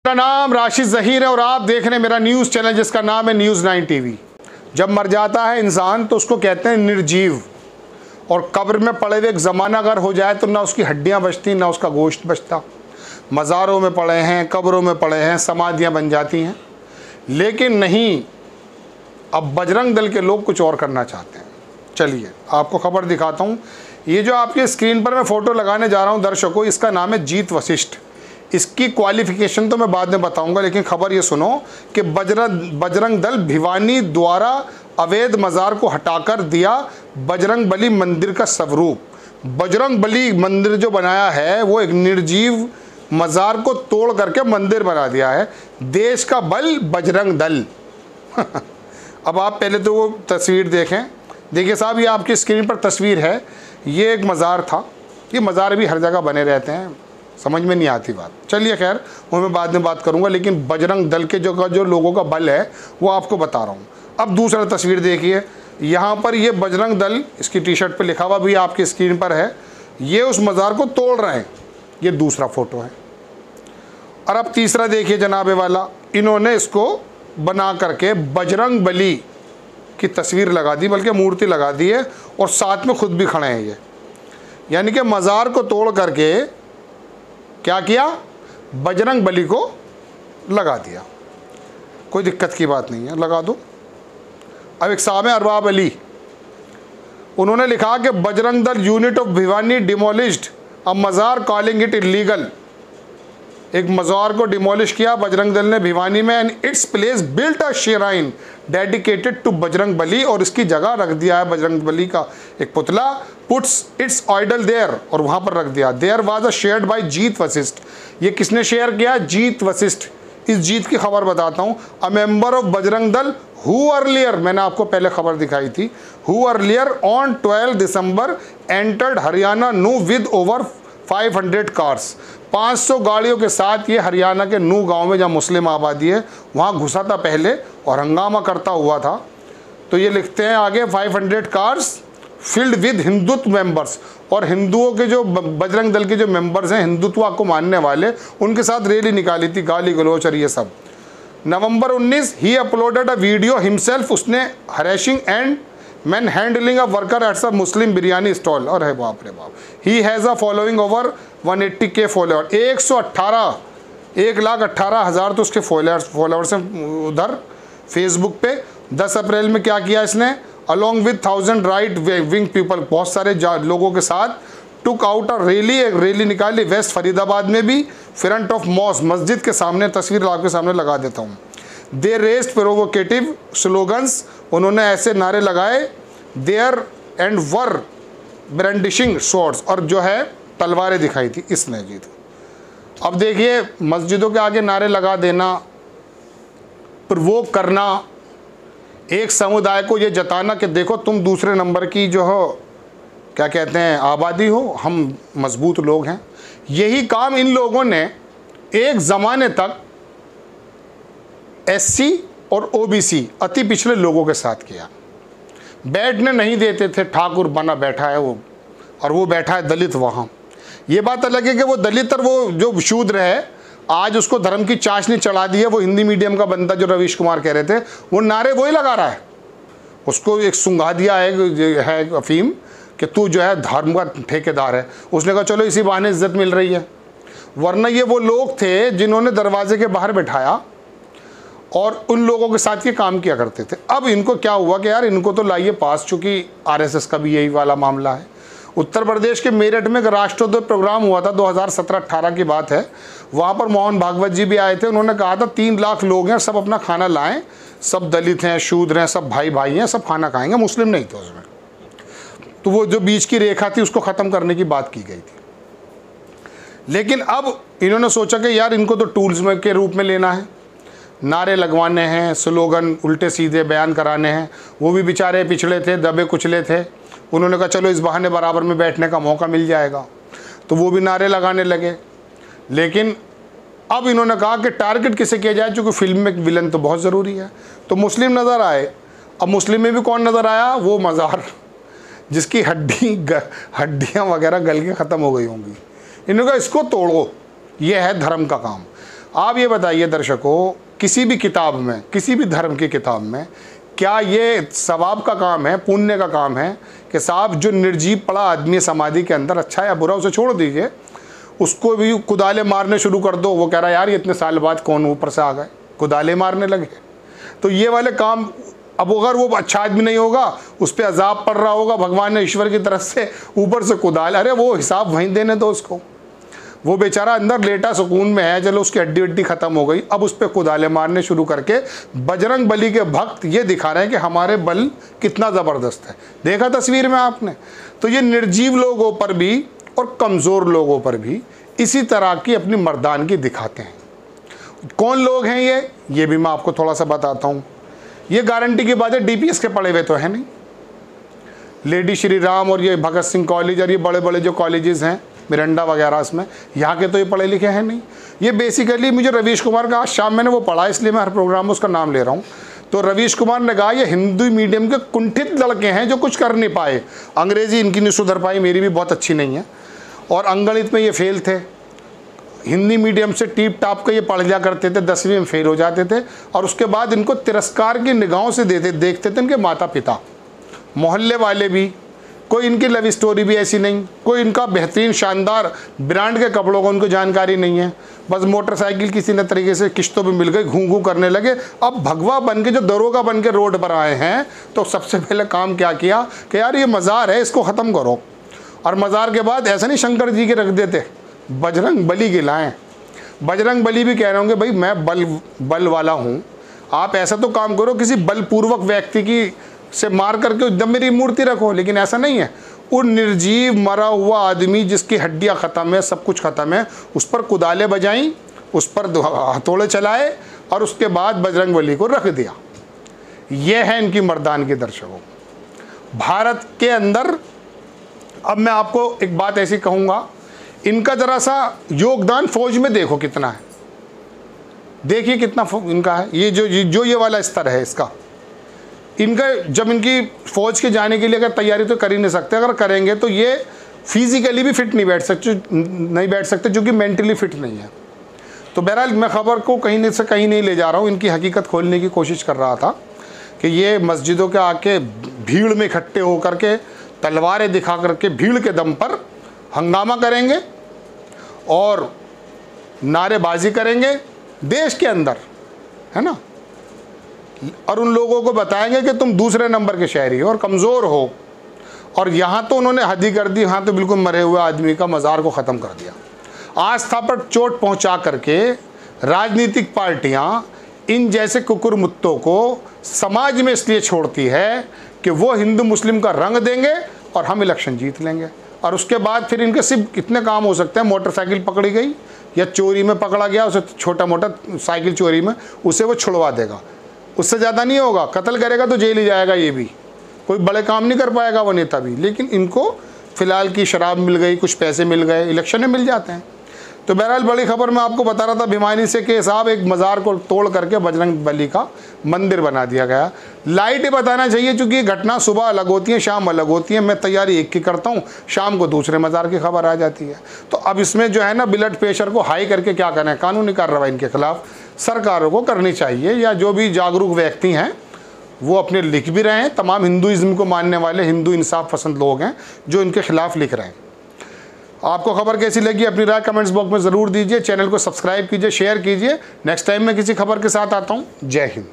मेरा नाम राशिद ज़हीर है और आप देख रहे हैं मेरा न्यूज़ चैनल जिसका नाम है न्यूज़ 9 टीवी। जब मर जाता है इंसान तो उसको कहते हैं निर्जीव, और कब्र में पड़े हुए एक ज़माना अगर हो जाए तो ना उसकी हड्डियां बचती ना उसका गोश्त बचता। मज़ारों में पड़े हैं, कब्रों में पड़े हैं, समाधियां बन जाती हैं। लेकिन नहीं, अब बजरंग दल के लोग कुछ और करना चाहते हैं। चलिए आपको खबर दिखाता हूँ। ये जो आपके स्क्रीन पर मैं फ़ोटो लगाने जा रहा हूँ दर्शकों, इसका नाम है जीत वशिष्ठ। इसकी क्वालिफिकेशन तो मैं बाद में बताऊंगा, लेकिन खबर ये सुनो कि बजरंग दल भिवानी द्वारा अवैध मज़ार को हटाकर दिया बजरंग बली मंदिर का स्वरूप। बजरंग बली मंदिर जो बनाया है वो एक निर्जीव मज़ार को तोड़ करके मंदिर बना दिया है। देश का बल बजरंग दल। अब आप पहले तो वो तस्वीर देखें। देखिए साहब, ये आपकी स्क्रीन पर तस्वीर है। ये एक मज़ार था। ये मज़ार भी हर जगह बने रहते हैं, समझ में नहीं आती बात। चलिए खैर, वो मैं बाद में बात करूंगा, लेकिन बजरंग दल के जो लोगों का बल है वो आपको बता रहा हूँ। अब दूसरा तस्वीर देखिए, यहाँ पर ये बजरंग दल, इसकी टी शर्ट पे लिखा हुआ भी आपकी स्क्रीन पर है। ये उस मज़ार को तोड़ रहे हैं। ये दूसरा फोटो है। और अब तीसरा देखिए जनाबे वाला, इन्होंने इसको बना करके बजरंग बली की तस्वीर लगा दी, बल्कि मूर्ति लगा दी है, और साथ में खुद भी खड़े हैं ये। यानी कि मज़ार को तोड़ करके क्या किया, बजरंग बली को लगा दिया। कोई दिक्कत की बात नहीं है, लगा दो। अब एक साहब है अरबाब अली, उन्होंने लिखा कि Bajrang Dal unit of Bhiwani demolished अ मज़ार कॉलिंग इट इलीगल। एक मज़ार को डिमोलिश किया बजरंग दल ने भिवानी में, and its place built a shrine dedicated to Bajrang Bali, और इसकी जगह रख दिया है बजरंग बली का एक पुतला, पुट्स इट्स आइडल देयर, और वहाँ पर रख दिया। There was a shared by Jeet Vashishtha. ये किसने शेयर किया? जीत वशिष्ठ। इस जीत की खबर बताता हूँ। A member of Bajrang Dal who earlier, मैंने आपको पहले खबर दिखाई थी, who earlier on 12 December entered Haryana नू विद ओवर 500 कार्स। 500 गाड़ियों के साथ ये हरियाणा के नू गांव में, जहाँ मुस्लिम आबादी है, वहाँ घुसा था पहले और हंगामा करता हुआ था। तो ये लिखते हैं आगे, 500 cars filled with Hindutva members, और हिंदुओं के जो बजरंग दल के जो मेंबर्स हैं, हिंदुत्व को मानने वाले, उनके साथ रैली निकाली थी, गाली गलौच और ये सब। November 19 he uploaded a video himself, उसने harassing and manhandling a worker at a Muslim biryani stall. और है बाप रे बाप, he has a following over 180K follower. 1,18,000 तो उसके फॉलोअर्स हैं उधर फेसबुक पे। 10 अप्रैल में क्या किया इसने, along with 1000 right wing people, बहुत सारे लोगों के साथ, टुक आउट अ रैली, एक रैली निकाली वेस्ट फरीदाबाद में भी, फ्रंट ऑफ मॉस्क, मस्जिद के सामने। तस्वीर आपके सामने लगा देता हूँ। दे रेस्ड प्रोवोकेटिव स्लोगन्स, उन्होंने ऐसे नारे लगाए, there and were brandishing swords, और जो है तलवारें दिखाई थी इसने जी। अब देखिए, मस्जिदों के आगे नारे लगा देना, प्रोवोक करना, एक समुदाय को ये जताना कि देखो तुम दूसरे नंबर की जो हो, क्या कहते हैं, आबादी हो, हम मजबूत लोग हैं। यही काम इन लोगों ने एक ज़माने तक SC और OBC अति पिछड़े लोगों के साथ किया। बैठने नहीं देते थे, ठाकुर बना बैठा है वो, और वो बैठा है दलित वहाँ। ये बात अलग है कि वो दलित और वो जो शूद्र है, आज उसको धर्म की चाशनी चढ़ा दी है। वो हिंदी मीडियम का बंदा जो रवीश कुमार कह रहे थे, वो नारे वही लगा रहा है। उसको एक सुंघा दिया है अफीम कि तू जो है धर्म का ठेकेदार है। उसने कहा चलो इसी बहाने इज्जत मिल रही है। वरना ये वो लोग थे जिन्होंने दरवाजे के बाहर बैठाया और उन लोगों के साथ ये काम किया करते थे। अब इनको क्या हुआ कि यार इनको तो लाइए पास, चूँकि RSS का भी यही वाला मामला है। उत्तर प्रदेश के मेरठ में एक राष्ट्रोदय प्रोग्राम हुआ था, 2017-18 की बात है। वहाँ पर मोहन भागवत जी भी आए थे। उन्होंने कहा था 3 लाख लोग हैं, सब अपना खाना लाएं, सब दलित हैं, शूद्र हैं, सब भाई भाई हैं, सब खाना खाएंगे। मुस्लिम नहीं थे उसमें। तो वो जो बीच की रेखा थी उसको ख़त्म करने की बात की गई थी। लेकिन अब इन्होंने सोचा कि यार इनको तो टूल्स में के रूप में लेना है, नारे लगवाने हैं, स्लोगन उल्टे सीधे बयान कराने हैं। वो भी बेचारे पिछड़े थे, दबे कुचले थे। उन्होंने कहा चलो इस बहाने बराबर में बैठने का मौका मिल जाएगा, तो वो भी नारे लगाने लगे। लेकिन अब इन्होंने कहा कि टारगेट किसे किया जाए, क्योंकि फिल्म में विलन तो बहुत ज़रूरी है। तो मुस्लिम नज़र आए। अब मुस्लिम में भी कौन नज़र आया? वो मज़ार जिसकी हड्डियाँ वगैरह गल के ख़त्म हो गई होंगी। इन्होंने कहा इसको तोड़ो, ये है धर्म का काम। आप ये बताइए दर्शकों, किसी भी किताब में, किसी भी धर्म की किताब में क्या ये सवाब का काम है, पुण्य का काम है कि साहब जो निर्जीव पड़ा आदमी समाधि के अंदर, अच्छा या बुरा उसे छोड़ दीजिए, उसको भी कुदाले मारने शुरू कर दो। वो कह रहा है यार ये इतने साल बाद कौन ऊपर से आ गए, कुदाले मारने लगे। तो ये वाले काम, अब अगर वो अच्छा आदमी नहीं होगा, उस पर अजाब पड़ रहा होगा भगवान ने ईश्वर की तरफ से ऊपर से कुदाल, अरे वो हिसाब वहीं देने दो उसको। वो बेचारा अंदर लेटा सुकून में है, चलो उसकी हड्डी वड्डी खत्म हो गई, अब उस पर कुदाले मारने शुरू करके बजरंग बली के भक्त ये दिखा रहे हैं कि हमारे बल कितना ज़बरदस्त है। देखा तस्वीर में आपने? तो ये निर्जीव लोगों पर भी और कमज़ोर लोगों पर भी इसी तरह की अपनी मर्दानगी दिखाते हैं। कौन लोग हैं ये भी मैं आपको थोड़ा सा बताता हूँ। ये गारंटी की बात है, DPS के पढ़े हुए तो है नहीं। लेडी श्री राम और ये भगत सिंह कॉलेज और ये बड़े बड़े जो कॉलेजेस हैं मिरंडा वगैरह, इसमें यहाँ के तो ये पढ़े लिखे हैं नहीं। ये बेसिकली मुझे रवीश कुमार का आज शाम मैंने वो पढ़ा, इसलिए मैं हर प्रोग्राम में उसका नाम ले रहा हूँ। तो रवीश कुमार ने कहा ये हिंदू मीडियम के कुंठित लड़के हैं जो कुछ कर नहीं पाए। अंग्रेज़ी इनकी नहीं सुधर पाई, मेरी भी बहुत अच्छी नहीं है, और अंगणित में ये फेल थे। हिंदी मीडियम से टीप टाप के ये पढ़ लिया करते थे, 10वीं में फेल हो जाते थे, और उसके बाद इनको तिरस्कार की निगाहों से देखते थे इनके माता पिता, मोहल्ले वाले भी। कोई इनकी लव स्टोरी भी ऐसी नहीं, कोई इनका बेहतरीन शानदार ब्रांड के कपड़ों को उनको जानकारी नहीं है। बस मोटरसाइकिल किसी न तरीके से किश्तों पे मिल गई, घूं घूं करने लगे। अब भगवा बन के, जो दरोगा बन के रोड पर आए हैं, तो सबसे पहले काम क्या किया कि यार ये मज़ार है, इसको ख़त्म करो। और मज़ार के बाद ऐसा नहीं शंकर जी के रख देते, बजरंग बली के लाएँ। बजरंग बली भी कह रहे होंगे भाई मैं बल वाला हूँ, आप ऐसा तो काम करो किसी बलपूर्वक व्यक्ति की से मार करके एकदम मेरी मूर्ति रखो। लेकिन ऐसा नहीं है, वो निर्जीव मरा हुआ आदमी जिसकी हड्डियाँ ख़त्म है, सब कुछ ख़त्म है, उस पर कुदाले बजाई, उस पर हथौड़े चलाए और उसके बाद बजरंग बली को रख दिया। ये है इनकी मर्दान के दर्शकों। भारत के अंदर अब मैं आपको एक बात ऐसी कहूँगा, इनका ज़रा सा योगदान फौज में देखो कितना है, देखिए कितना इनका है। ये जो ये वाला स्तर है इसका, इनका जब इनकी फ़ौज के जाने के लिए अगर तैयारी तो कर ही नहीं सकते, अगर करेंगे तो ये फिज़िकली भी फिट नहीं बैठ सकते क्योंकि मेंटली फिट नहीं है। तो बहरहाल मैं ख़बर को कहीं से कहीं नहीं ले जा रहा हूँ, इनकी हकीकत खोलने की कोशिश कर रहा था कि ये मस्जिदों के आके भीड़ में इकट्ठे होकर के तलवारें दिखा करके भीड़ के दम पर हंगामा करेंगे और नारेबाजी करेंगे देश के अंदर, है ना, और उन लोगों को बताएंगे कि तुम दूसरे नंबर के शहरी हो और कमज़ोर हो। और यहाँ तो उन्होंने हद ही कर दी, यहाँ तो बिल्कुल मरे हुए आदमी का मज़ार को ख़त्म कर दिया। आस्था पर चोट पहुँचा करके राजनीतिक पार्टियाँ इन जैसे कुकुर मुत्तों को समाज में इसलिए छोड़ती है कि वो हिंदू मुस्लिम का रंग देंगे और हम इलेक्शन जीत लेंगे। और उसके बाद फिर इनके सिर्फ कितने काम हो सकते हैं, मोटरसाइकिल पकड़ी गई या चोरी में पकड़ा गया, उसे छोटा मोटा साइकिल चोरी में, उसे वो छुड़वा देगा, उससे ज़्यादा नहीं होगा। कत्ल करेगा तो जेल ही जाएगा, ये भी कोई बड़े काम नहीं कर पाएगा वो नेता भी। लेकिन इनको फ़िलहाल की शराब मिल गई, कुछ पैसे मिल गए, इलेक्शन में मिल जाते हैं। तो बहरहाल बड़ी खबर मैं आपको बता रहा था भिवानी से कि साहब एक मज़ार को तोड़ करके बजरंग बली का मंदिर बना दिया गया। लाइटें बताना चाहिए क्योंकि घटना सुबह अलग होती है, शाम अलग होती है। मैं तैयारी एक की करता हूँ, शाम को दूसरे मज़ार की खबर आ जाती है। तो अब इसमें जो है ना, ब्लड प्रेशर को हाई करके क्या करें, कानूनी कार्रवाई इनके खिलाफ सरकारों को करनी चाहिए, या जो भी जागरूक व्यक्ति हैं वो अपने लिख भी रहे हैं। तमाम हिंदुइज़्म को मानने वाले हिंदू इंसाफ पसंद लोग हैं जो इनके खिलाफ लिख रहे हैं। आपको खबर कैसी लगी अपनी राय कमेंट्स बॉक्स में ज़रूर दीजिए। चैनल को सब्सक्राइब कीजिए, शेयर कीजिए। नेक्स्ट टाइम मैं किसी खबर के साथ आता हूँ। जय हिंद।